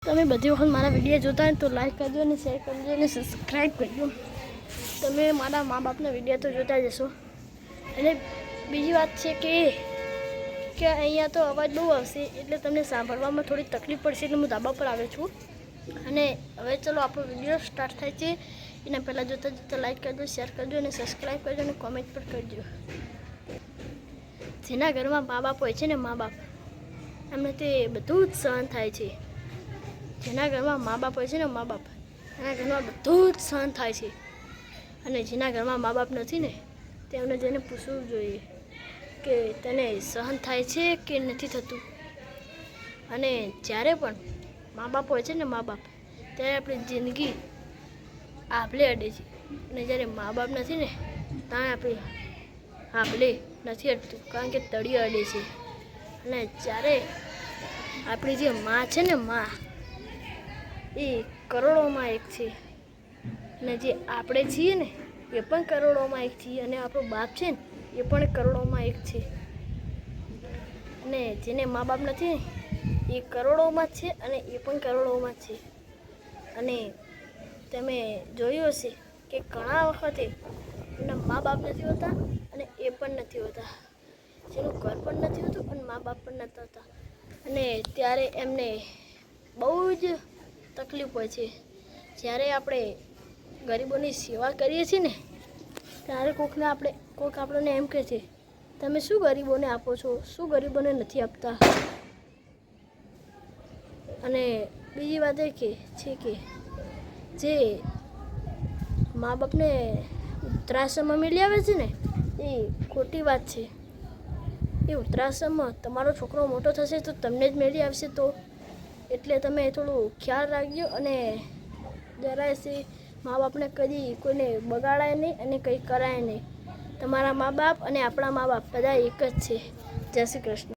તમે બધી વખત મારા વિડીયો જોતા હોય તો લાઈક કરજો અને શેર કરજો અને સબસ્ક્રાઈબ કરજો। તમે મારા મા બાપના વિડીયો તો જોતા જ હશો। અને બીજી વાત છે કે અહીંયા તો અવાજ બહુ આવશે એટલે તમને સાંભળવામાં થોડી તકલીફ પડશે એટલે હું ધાબા પર આવ્યો છું। અને હવે ચલો આપણો વિડીયો સ્ટાર્ટ થાય છે। એના પહેલાં જોતા લાઈક કરજો, શેર કરજો અને સબસ્ક્રાઈબ કરજો અને કોમેન્ટ પણ કરજો। જેના ઘરમાં મા બાપ હોય છે ને, મા બાપ એમને તે બધું જ સહન થાય છે। જેના ઘરમાં મા બાપ હોય છે ને, મા બાપ એના ઘરમાં બધું જ સહન થાય છે। અને જેના ઘરમાં મા બાપ નથી ને તેમને જઈને પૂછવું જોઈએ કે તને સહન થાય છે કે નથી થતું। અને જ્યારે પણ મા બાપ હોય છે ને, મા બાપ ત્યારે આપણી જિંદગી આભલે અડે છે। અને જ્યારે મા બાપ નથી ને ત્યાં આપણી આભલે નથી અડતું, કારણ કે તળિયે અડે છે। અને જ્યારે આપણી જે માં છે ને, માં એ કરોડોમાં એક છે। અને જે આપણે છીએ ને એ પણ કરોડોમાં એક છીએ। અને આપણો બાપ છે ને એ પણ કરોડોમાં એક છે। અને જેને મા બાપ નથી ને એ કરોડોમાં જ છે અને એ પણ કરોડોમાં જ છે। અને તમે જોયું હશે કે ઘણા વખતે એમના મા બાપ નથી હોતા અને એ પણ નથી હોતા, જેનું ઘર પણ નથી હોતું અને મા બાપ પણ નથી હોતા। અને ત્યારે એમને બહુ જ તકલીફ હોય છે। જ્યારે આપણે ગરીબોની સેવા કરીએ છીએ ને ત્યારે કોઈક આપણને એમ કહે છે, તમે શું ગરીબોને આપો છો, શું ગરીબોને નથી આપતા। અને બીજી વાત એ છે કે જે મા બાપને વૃદ્ધાશ્રમમાં મેલી આવે છે ને એ ખોટી વાત છે। એ વૃદ્ધાશ્રમમાં તમારો છોકરો મોટો થશે તો તમને જ મેળી આવશે, તો એટલે તમે થોડું ખ્યાલ રાખજો। અને જરાય મા બાપને કદી કોઈને બગાડાય નહીં અને કંઈ કરાય નહીં। તમારા મા બાપ અને આપણા મા બાપ બધા એક જ છે। જય શ્રી કૃષ્ણ।